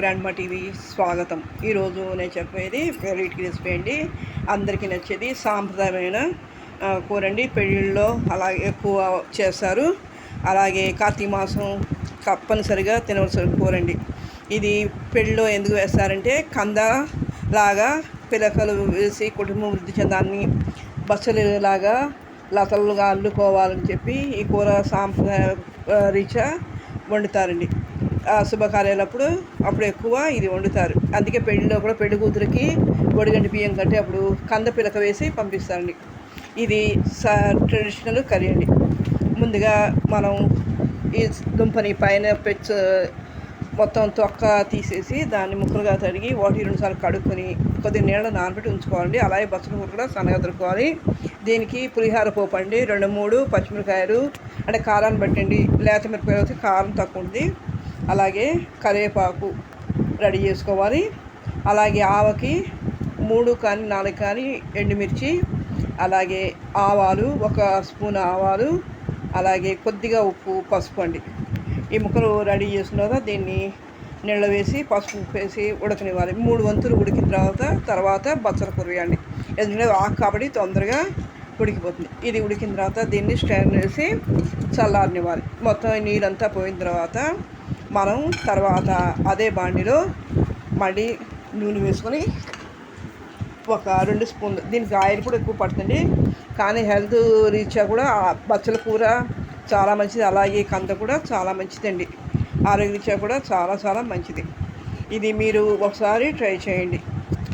Grandma TV స్వాగతం. ఈరోజు నేను చెప్పేది వెరైటీ రెసిపీ అండి. అందరికీ నచ్చేది సాంప్రదాయమైన కూర అండి. పెళ్ళిళ్ళలో అలాగే ఎక్కువ చేస్తారు. అలాగే కార్తీక మాసం తప్పనిసరిగా తినవలసిన కూర అండి. ఇది పెళ్ళిలో ఎందుకు వేస్తారంటే కంద లాగా పిలకలు వేసి కుటుంబం వృద్ధి చెందాన్ని బచ్చలిలాగా లతలుగా అల్లుకోవాలని చెప్పి ఈ కూర సాంప్రదాయ రీత్యా వండుతారండి. శుభకార్యాలప్పుడు అప్పుడు ఎక్కువ ఇది వండుతారు. అందుకే పెళ్ళిలో కూడా పెళ్లి కూతురికి ఒడిగంటి బియ్యం కట్టి అప్పుడు కంద పిలక వేసి పంపిస్తారండి. ఇది ట్రెడిషనల్ కర్రీ అండి. ముందుగా మనం ఈ దుంపని పైన మొత్తం తొక్క తీసేసి దాన్ని ముక్కలుగా తరిగి 1-2 సార్లు కడుక్కొని కొద్దిగా నీళ్ళ నానబెట్టి ఉంచుకోవాలండి. అలాగే బచ్చల కూర కూడా సన్నగా దొరుకుకోవాలి. దీనికి పులిహార పోపు అండి, 2-3 పచ్చిమిరకాయలు అంటే కారాన్ని బట్టండి. లేత మిరపకాయలు అయితే కారం తక్కువ ఉంది. అలాగే కరివేపాకు రెడీ చేసుకోవాలి. అలాగే ఆవకి 3 కానీ 4 కానీ ఎండుమిర్చి, అలాగే ఆవాలు 1 స్పూన్ ఆవాలు, అలాగే కొద్దిగా ఉప్పు, పసుపు అండి. ఈ ముక్కలు రెడీ చేసిన తర్వాత దీన్ని నీళ్ళ వేసి పసుపు వేసి ఉడకనివ్వాలి. 3 వంతులు ఉడికిన తర్వాత బచ్చల కూర వేయండి. ఎందుకంటే ఆకు కాబట్టి తొందరగా ఉడికిపోతుంది. ఇది ఉడికిన తర్వాత దీన్ని స్టాండ్ వేసి చల్లారనివ్వాలి. మొత్తం నీళ్ళంతా పోయిన తర్వాత మనం తర్వాత అదే బాండిలో మళ్ళీ నూనె వేసుకొని 2 స్పూన్లు, దీనికి ఆయిల్ కూడా ఎక్కువ పడుతుంది కానీ హెల్త్ రీత్యా కూడా బచ్చల కూర చాలా మంచిది. అలాగే కంద కూడా చాలా మంచిదండి. ఆరోగ్య రీత్యా కూడా చాలా చాలా మంచిది. ఇది మీరు ఒకసారి ట్రై చేయండి.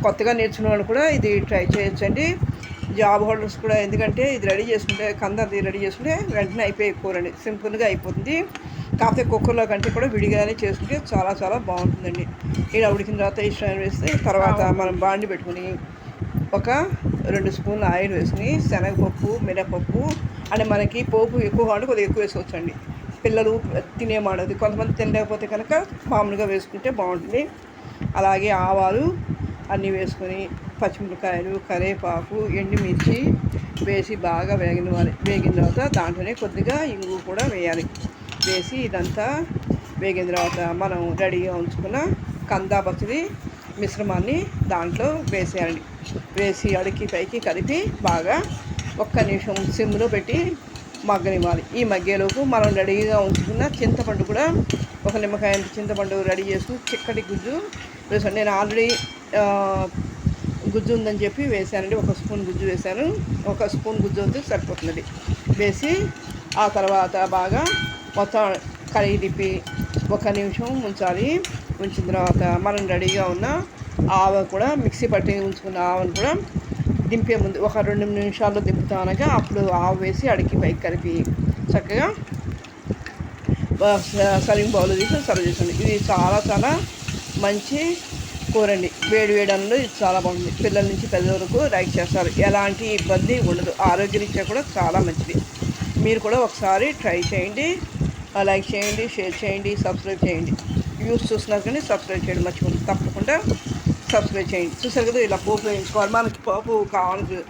కొత్తగా నేర్చుకున్న వాళ్ళు కూడా ఇది ట్రై చేయొచ్చండి. జాబ్ హోల్డర్స్ కూడా, ఎందుకంటే ఇది రెడీ చేసుకుంటే కందది రెడీ చేసుకుంటే వెంటనే అయిపోయి కూరండి, సింపుల్గా అయిపోతుంది. కాకపోతే కుక్కర్లో కంటే కూడా విడిగానే చేసుకుంటే చాలా చాలా బాగుంటుందండి. ఇలా ఉడికిన తర్వాత ఈ స్టాండ్ వేస్తే తర్వాత మనం బాండి పెట్టుకుని 2 స్పూన్ల ఆయిల్ వేసుకుని శనగపప్పు, మినపప్పు అంటే మనకి పోపు ఎక్కువ కావాలి కొద్దిగా ఎక్కువ వేసుకోవచ్చండి. పిల్లలు తినేమాడదు, కొంతమంది తినలేకపోతే కనుక మామూలుగా వేసుకుంటే బాగుంటుంది. అలాగే ఆవాలు అన్నీ వేసుకొని పచ్చిమిరపకాయలు, కరివేపాకు, ఎండుమిర్చి వేసి బాగా వేగిన తర్వాత దాంట్లోనే కొద్దిగా ఇంగు కూడా వేయాలి. వేసి ఇదంతా వేగిన తర్వాత మనం రెడీగా ఉంచుకున్న కంద బచ్చలి మిశ్రమాన్ని దాంట్లో వేసేయాలి. వేసి అడికి పైకి కలిపి బాగా 1 నిమిషం సిమ్లో పెట్టి మగ్గనివ్వాలి. ఈ మగ్గేలోపు మనం రెడీగా ఉంచుకున్న చింతపండు కూడా 1 నిమ్మకాయ చింతపండు రెడీ చేసుకుని చిక్కటి గుజ్జు వేసాను. నేను ఆల్రెడీ గుజ్జు ఉందని చెప్పి వేసానండి. 1 స్పూన్ గుజ్జు వేసాను. 1 స్పూన్ గుజ్జు వద్దు సరిపోతుంది. వేసి ఆ తర్వాత బాగా మొత్తం కడిగి తిప్పి 1 నిమిషం ఉంచాలి. ఉంచిన తర్వాత మనం రెడీగా ఉన్న ఆవ కూడా మిక్సీ పట్టి ఉంచుకున్న ఆవను కూడా దింపే ముందు 1-2 నిమిషాల్లో దింపుతానగా అప్పుడు ఆవు వేసి అడిగి పైకి కలిపి చక్కగా సర్వింగ్ బౌల్ తీసి సర్వ్ చేస్తుంది. ఇది చాలా చాలా మంచి కూరండి. వేడి అన్నంలో ఇది చాలా బాగుంది. పిల్లల నుంచి పెద్ద వరకు లైక్ చేస్తారు. ఎలాంటి ఇబ్బంది ఉండదు. ఆరోగ్యరీత్యా కూడా చాలా మంచిది. మీరు కూడా ఒకసారి ట్రై చేయండి. లైక్ చేయండి, షేర్ చేయండి, సబ్స్క్రైబ్ చేయండి. వ్యూస్ చూస్తున్నారు కానీ సబ్స్క్రైబ్ చేయడం మర్చిపోండి. తప్పకుండా సబ్స్క్రైబ్ చేయండి. చూసారు కదా, ఇలా పోపు వేయించుకోవాలి. మనకి పోపు కావాలి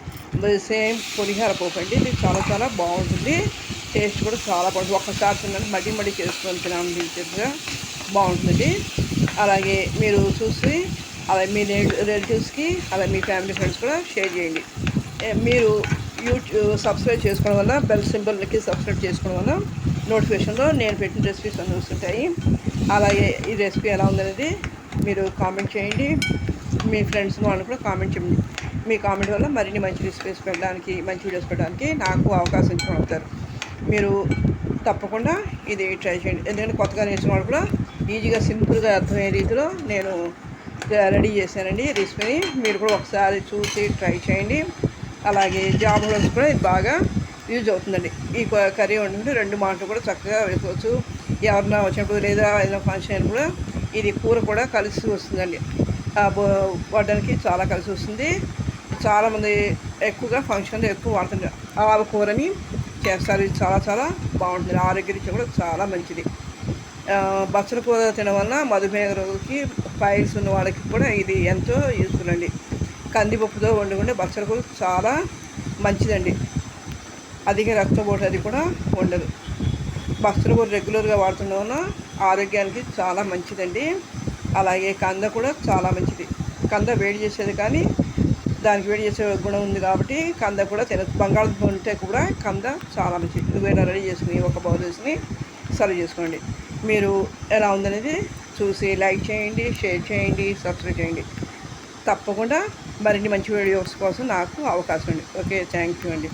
సేమ్ పులిహార పోపు అండి. ఇది చాలా చాలా బాగుంటుంది. టేస్ట్ కూడా చాలా బాగుంటుంది. ఒక్కసారి తిన్నాను మళ్ళీ చేసుకొని తినాలి. దీనిగా బాగుంటుంది. అలాగే మీరు చూసి అలాగే మీ రిలేటివ్స్కి అలాగే మీ ఫ్యామిలీ ఫ్రెండ్స్ కూడా షేర్ చేయండి. మీరు సబ్స్క్రైబ్ చేసుకోవడం వల్ల బెల్ సింబల్కి సబ్స్క్రైబ్ చేసుకోవడం వల్ల నోటిఫికేషన్లో నేను పెట్టిన రెసిపీస్ అన్నీ వస్తుంటాయి. అలాగే ఈ రెసిపీ ఎలా ఉందనేది మీరు కామెంట్ చేయండి. మీ ఫ్రెండ్స్ వాళ్ళు కూడా కామెంట్ చేయండి. మీ కామెంట్ వల్ల మరిన్ని మంచి రెసిపీస్ పెట్టడానికి, మంచి వీడియోస్ పెట్టడానికి నాకు అవకాశం ఇచ్చుకుంటారు. మీరు తప్పకుండా ఇది ట్రై చేయండి. ఎందుకంటే కొత్తగా నేర్చుకున్న వాళ్ళు కూడా ఈజీగా సింపుల్గా అర్థమయ్యే రీతిలో నేను రెడీ చేశానండి రెసిపీని. మీరు కూడా ఒకసారి చూసి ట్రై చేయండి. అలాగే జాబ్ హోల్డర్స్ కూడా ఇది బాగా యూజ్ అవుతుందండి. ఈ కర్రీ వండుకుంటే 2 మాటలు కూడా చక్కగా వేసుకోవచ్చు. ఎవరన్నా వచ్చినప్పుడు లేదా ఏదైనా ఫంక్షన్ కూడా ఇది కూర కూడా కలిసి వస్తుందండి. వాడడానికి చాలా కలిసి వస్తుంది. చాలామంది ఎక్కువగా ఫంక్షన్లో ఎక్కువ వాడుతుంటారు. ఆవ కూరని చేస్తారు. ఇది చాలా చాలా బాగుంటుంది. ఆరోగ్యరీత్యా కూడా చాలా మంచిది. బచ్చల కూర తినడం వల్ల మధుమేహ రోగికి, ఫైల్స్ ఉన్న వాళ్ళకి కూడా ఇది ఎంతో యూస్ఫుల్ అండి. కందిపప్పుతో వండుకుంటే బచ్చల కూర చాలా మంచిదండి. అధిక రక్తపోటు అది కూడా ఉండదు. బచ్చల కూర రెగ్యులర్గా వాడుతుండడం వల్ల ఆరోగ్యానికి చాలా మంచిదండి. అలాగే కంద కూడా చాలా మంచిది. కంద వేడి చేసేది కానీ దానికి వేడి చేసే గుణం ఉంది కాబట్టి కంద కూడా తినచ్చు. బంగాళదుంప ఉంటే కూడా కంద చాలా మంచిది. నువ్వేనా రెడీ చేసుకుని ఒక బౌల్ వేసుకుని సర్వ్ చేసుకోండి. మీరు ఎలా ఉందనేది చూసి లైక్ చేయండి, షేర్ చేయండి, సబ్స్క్రైబ్ చేయండి. తప్పకుండా మరిన్ని మంచి వీడియోస్ కోసం నాకు అవకాశం ఉంది. ఓకే, థ్యాంక్ యూ అండి.